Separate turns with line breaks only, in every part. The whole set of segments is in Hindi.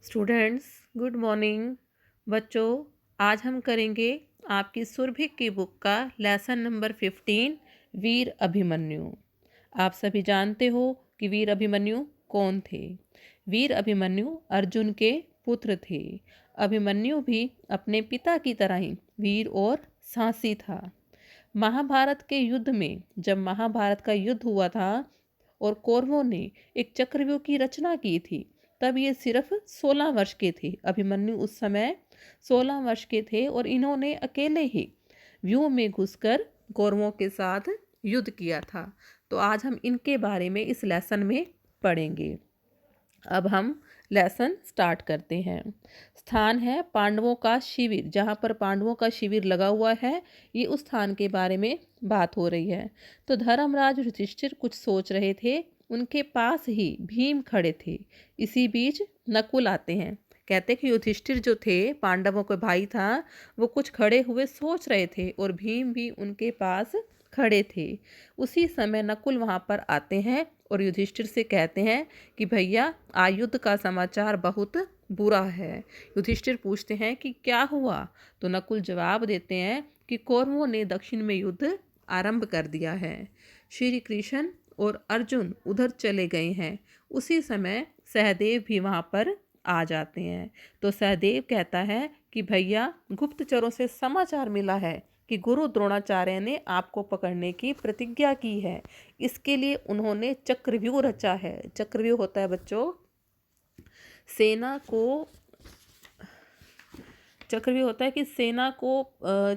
Students, good morning. बच्चों, आज हम करेंगे आपकी सुरभिक की बुक का लेसन नंबर 15, वीर अभिमन्यु। आप सभी जानते हो कि वीर अभिमन्यु कौन थे। वीर अभिमन्यु अर्जुन के पुत्र थे। अभिमन्यु भी अपने पिता की तरह ही वीर और साहसी था। महाभारत के युद्ध में जब महाभारत का युद्ध हुआ था और कौरवों ने एक चक्रव्यूह की रचना की थी, तब ये सिर्फ 16 वर्ष के थे। अभिमन्यु उस समय 16 वर्ष के थे और इन्होंने अकेले ही व्यूह में घुसकर कौरवों के साथ युद्ध किया था। तो आज हम इनके बारे में इस लेसन में पढ़ेंगे। अब हम लेसन स्टार्ट करते हैं। स्थान है पांडवों का शिविर, जहाँ पर पांडवों का शिविर लगा हुआ है, ये उस स्थान के बारे में बात हो रही है। तो धर्मराज युधिष्ठिर कुछ सोच रहे थे। उनके पास ही भीम खड़े थे। इसी बीच नकुल आते हैं। कहते कि युधिष्ठिर जो थे, पांडवों के भाई था, वो कुछ खड़े हुए सोच रहे थे और भीम भी उनके पास खड़े थे। उसी समय नकुल वहाँ पर आते हैं और युधिष्ठिर से कहते हैं कि भैया, आयुद्ध का समाचार बहुत बुरा है। युधिष्ठिर पूछते हैं कि क्या हुआ। तो नकुल जवाब देते हैं कि कौरवों ने दक्षिण में युद्ध आरंभ कर दिया है। श्री कृष्ण और अर्जुन उधर चले गए हैं। उसी समय सहदेव भी वहाँ पर आ जाते हैं। तो सहदेव कहता है कि भैया, गुप्तचरों से समाचार मिला है कि गुरु द्रोणाचार्य ने आपको पकड़ने की प्रतिज्ञा की है। इसके लिए उन्होंने चक्रव्यूह रचा है। चक्रव्यूह होता है बच्चों, सेना को चक्रव्यूह होता है कि सेना को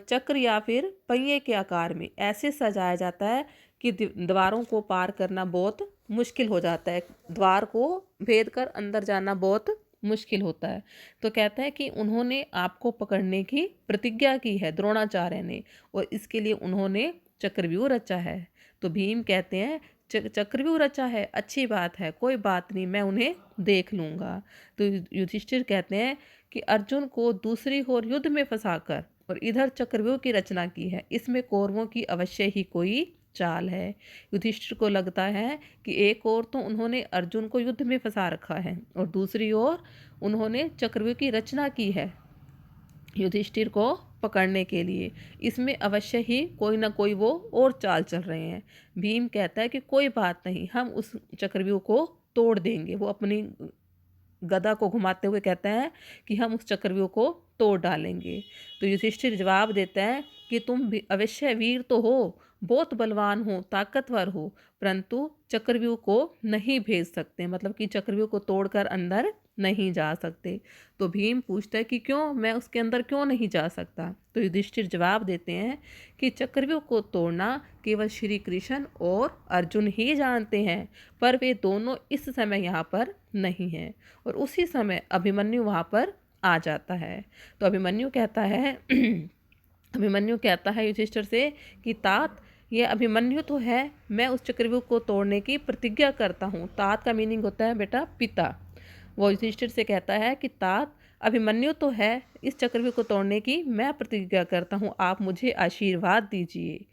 चक्र या फिर पहिए के आकार में ऐसे सजाया जाता है कि द्वारों को पार करना बहुत मुश्किल हो जाता है। द्वार को भेद कर अंदर जाना बहुत मुश्किल होता है। तो कहते हैं कि उन्होंने आपको पकड़ने की प्रतिज्ञा की है, द्रोणाचार्य ने, और इसके लिए उन्होंने चक्रव्यूह रचा है। तो भीम कहते हैं चक्रव्यूह रचा है, अच्छी बात है, कोई बात नहीं, मैं उन्हें देख लूँगा। तो युधिष्ठिर कहते हैं कि अर्जुन को दूसरी ओर युद्ध में फंसाकर और इधर चक्रव्यूह की रचना की है। इसमें कौरवों की अवश्य ही कोई चाल है। युधिष्ठिर को लगता है कि एक ओर तो उन्होंने अर्जुन को युद्ध में फंसा रखा है और दूसरी ओर उन्होंने चक्रव्यूह की रचना की है युधिष्ठिर को पकड़ने के लिए। इसमें अवश्य ही कोई ना कोई वो और चाल चल रहे हैं। भीम कहता है कि कोई बात नहीं, हम उस चक्रव्यूह को तोड़ देंगे। वो अपनी गदा को घुमाते हुए कहता है कि हम उस चक्रव्यूह को तोड़ डालेंगे। तो युधिष्ठिर जवाब देता है कि तुम अवश्य वीर तो हो, बहुत बलवान हो, ताकतवर हो, परंतु चक्रव्यूह को नहीं भेज सकते, मतलब कि चक्रव्यूह को तोड़कर अंदर नहीं जा सकते। तो भीम पूछता है कि क्यों, मैं उसके अंदर क्यों नहीं जा सकता। तो युधिष्ठिर जवाब देते हैं कि चक्रव्यूह को तोड़ना केवल श्री कृष्ण और अर्जुन ही जानते हैं, पर वे दोनों इस समय यहाँ पर नहीं हैं। और उसी समय अभिमन्यु वहाँ पर आ जाता है। तो अभिमन्यु कहता है युधिष्ठिर से कि तात, ये अभिमन्यु तो है, मैं उस चक्रव्यूह को तोड़ने की प्रतिज्ञा करता हूँ। तात का मीनिंग होता है बेटा पिता। वो युधिष्ठिर से कहता है कि तात, अभिमन्यु तो है, इस चक्रव्यूह को तोड़ने की मैं प्रतिज्ञा करता हूँ, आप मुझे आशीर्वाद दीजिए।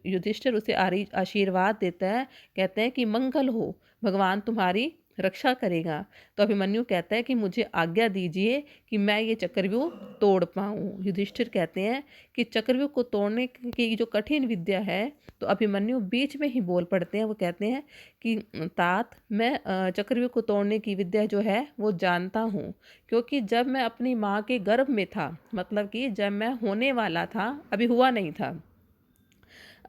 युधिष्ठिर उसे आशीर्वाद देता है। कहते हैं कि मंगल हो, भगवान तुम्हारी रक्षा करेगा। तो अभिमन्यु कहता है कि मुझे आज्ञा दीजिए कि मैं ये चक्रव्यूह तोड़ पाऊँ। युधिष्ठिर कहते हैं कि चक्रव्यूह को तोड़ने की जो कठिन विद्या है, तो अभिमन्यु बीच में ही बोल पड़ते हैं। वो कहते हैं कि तात, मैं चक्रव्यूह को तोड़ने की विद्या जो है वो जानता हूँ, क्योंकि जब मैं अपनी माँ के गर्भ में था, मतलब कि जब मैं होने वाला था, अभी हुआ नहीं था,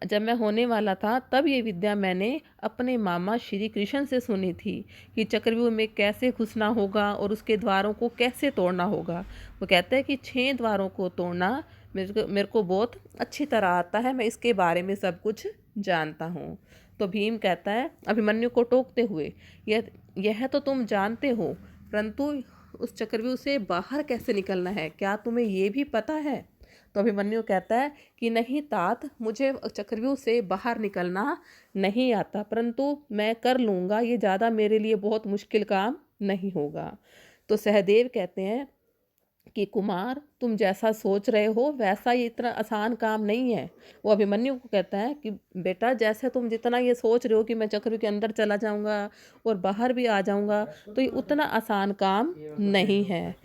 जब मैं होने वाला था, तब ये विद्या मैंने अपने मामा श्री कृष्ण से सुनी थी कि चक्रव्यूह में कैसे घुसना होगा और उसके द्वारों को कैसे तोड़ना होगा। वो कहते हैं कि 6 द्वारों को तोड़ना मेरे को बहुत अच्छी तरह आता है, मैं इसके बारे में सब कुछ जानता हूँ। तो भीम कहता है अभिमन्यु को टोकते हुए, यह तो तुम जानते हो, परंतु उस चक्रव्यूह से बाहर कैसे निकलना है, क्या तुम्हें ये भी पता है। तो अभिमन्यु कहता है कि नहीं तात, मुझे चक्रव्यूह से बाहर निकलना नहीं आता, परंतु मैं कर लूँगा, ये ज़्यादा मेरे लिए बहुत मुश्किल काम नहीं होगा। तो सहदेव कहते हैं कि कुमार तुम जैसा सोच रहे हो वैसा ये इतना आसान काम नहीं है। वो अभिमन्यु को कहता है कि बेटा जैसे तुम जितना ये सोच रहे हो कि मैं चक्रव्यूह के अंदर चला जाऊंगा और बाहर भी आ जाऊंगा, तो ये उतना आसान काम नहीं है।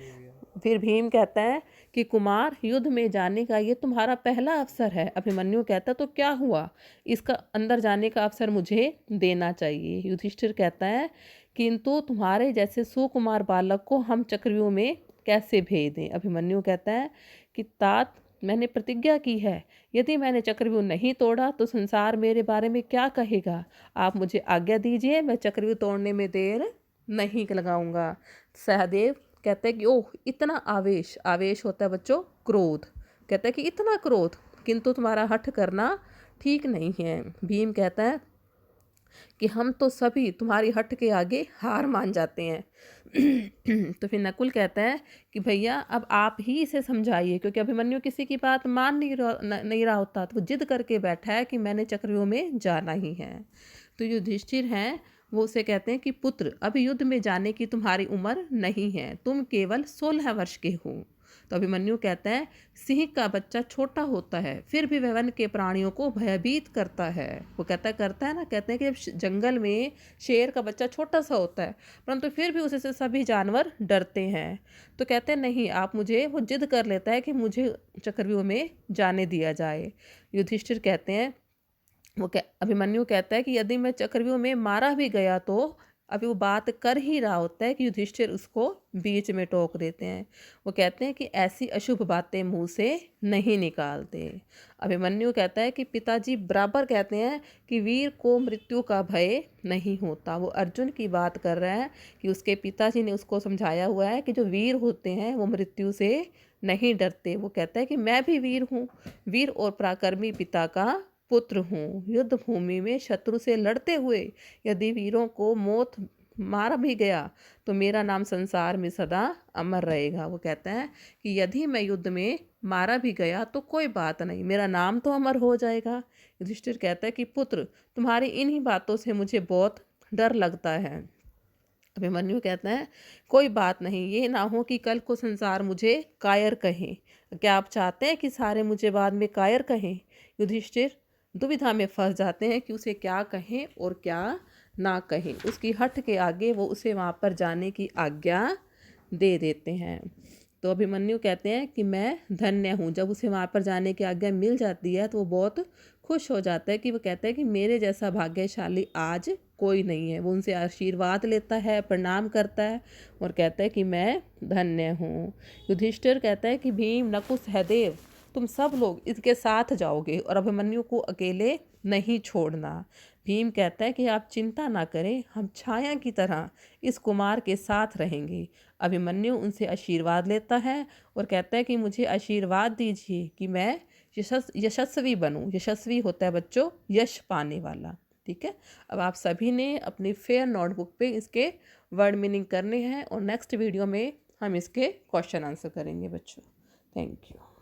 फिर भीम कहता है कि कुमार युद्ध में जाने का ये तुम्हारा पहला अवसर है। अभिमन्यु कहता है तो क्या हुआ, इसका अंदर जाने का अवसर मुझे देना चाहिए। युधिष्ठिर कहता है किंतु तुम्हारे जैसे सुकुमार बालक को हम चक्रव्यूह में कैसे भेज दें। अभिमन्यु कहता है कि तात मैंने प्रतिज्ञा की है, यदि मैंने चक्रव्यूह नहीं तोड़ा तो संसार मेरे बारे में क्या कहेगा। आप मुझे आज्ञा दीजिए, मैं चक्रव्यूह तोड़ने में देर नहीं लगाऊंगा। सहदेव कहते हैं कि ओह इतना आवेश, आवेश होता है बच्चों क्रोध, कहता है कि इतना क्रोध, किंतु तुम्हारा हठ करना ठीक नहीं है। भीम कहता है कि हम तो सभी तुम्हारी हट के आगे हार मान जाते हैं। तो फिर नकुल कहता है कि भैया अब आप ही इसे समझाइए, क्योंकि अभिमन्यु किसी की बात मान नहीं रहा होता, तो वो जिद करके बैठा है कि मैंने चक्रव्यूह में जाना ही है। तो युधिष्ठिर हैं वो उसे कहते हैं कि पुत्र अभी युद्ध में जाने की तुम्हारी उम्र नहीं है, तुम केवल 16 वर्ष के हो। तो अभिमन्यु कहता है सिंह का बच्चा छोटा होता है फिर भी वह वन के प्राणियों को भयभीत करता है। वो करता है ना, कहते हैं कि जब जंगल में शेर का बच्चा छोटा सा होता है परंतु फिर भी उससे सभी जानवर डरते हैं। तो कहते हैं नहीं, आप मुझे, वो जिद कर लेता है कि मुझे चक्रव्यूह में जाने दिया जाए। युधिष्ठिर कहते हैं अभिमन्यु कहता है कि यदि मैं चक्रव्यूह में मारा भी गया तो, अभी वो बात कर ही रहा होता है कि युधिष्ठिर उसको बीच में टोक देते हैं। वो कहते हैं कि ऐसी अशुभ बातें मुंह से नहीं निकालते। अभिमन्यु कहता है कि पिताजी बराबर कहते हैं कि वीर को मृत्यु का भय नहीं होता। वो अर्जुन की बात कर रहा है कि उसके पिताजी ने उसको समझाया हुआ है कि जो वीर होते हैं वो मृत्यु से नहीं डरते। वो कहता है कि मैं भी वीर हूँ, वीर और पराक्रमी पिता का पुत्र हूँ। युद्ध भूमि में शत्रु से लड़ते हुए यदि वीरों को मौत मारा भी गया तो मेरा नाम संसार में सदा अमर रहेगा। वो कहता है कि यदि मैं युद्ध में मारा भी गया तो कोई बात नहीं, मेरा नाम तो अमर हो जाएगा। युधिष्ठिर कहता है कि पुत्र तुम्हारी इन्हीं बातों से मुझे बहुत डर लगता है। अभिमन्यु कहता है कोई बात नहीं, ये ना हो कि कल को संसार मुझे कायर कहे। क्या आप चाहते हैं कि सारे मुझे बाद में कायर कहें। युधिष्ठिर दुविधा में फंस जाते हैं कि उसे क्या कहें और क्या ना कहें। उसकी हट के आगे वो उसे वहाँ पर जाने की आज्ञा दे देते हैं। तो अभिमन्यु कहते हैं कि मैं धन्य हूँ। जब उसे वहाँ पर जाने की आज्ञा मिल जाती है तो वो बहुत खुश हो जाता है कि वो कहता है कि मेरे जैसा भाग्यशाली आज कोई नहीं है। वो उनसे आशीर्वाद लेता है, प्रणाम करता है और कहता है कि मैं धन्य हूँ। युधिष्ठिर कहता है कि भीम, नकुल, सहदेव तुम सब लोग इसके साथ जाओगे और अभिमन्यु को अकेले नहीं छोड़ना। भीम कहता है कि आप चिंता ना करें, हम छाया की तरह इस कुमार के साथ रहेंगे। अभिमन्यु उनसे आशीर्वाद लेता है और कहता है कि मुझे आशीर्वाद दीजिए कि मैं यशस्वी बनूं। यशस्वी होता है बच्चों यश पाने वाला। ठीक है, अब आप सभी ने अपनी फेयर नोटबुक पे इसके वर्ड मीनिंग करने हैं और नेक्स्ट वीडियो में हम इसके क्वेश्चन आंसर करेंगे बच्चों। Thank you.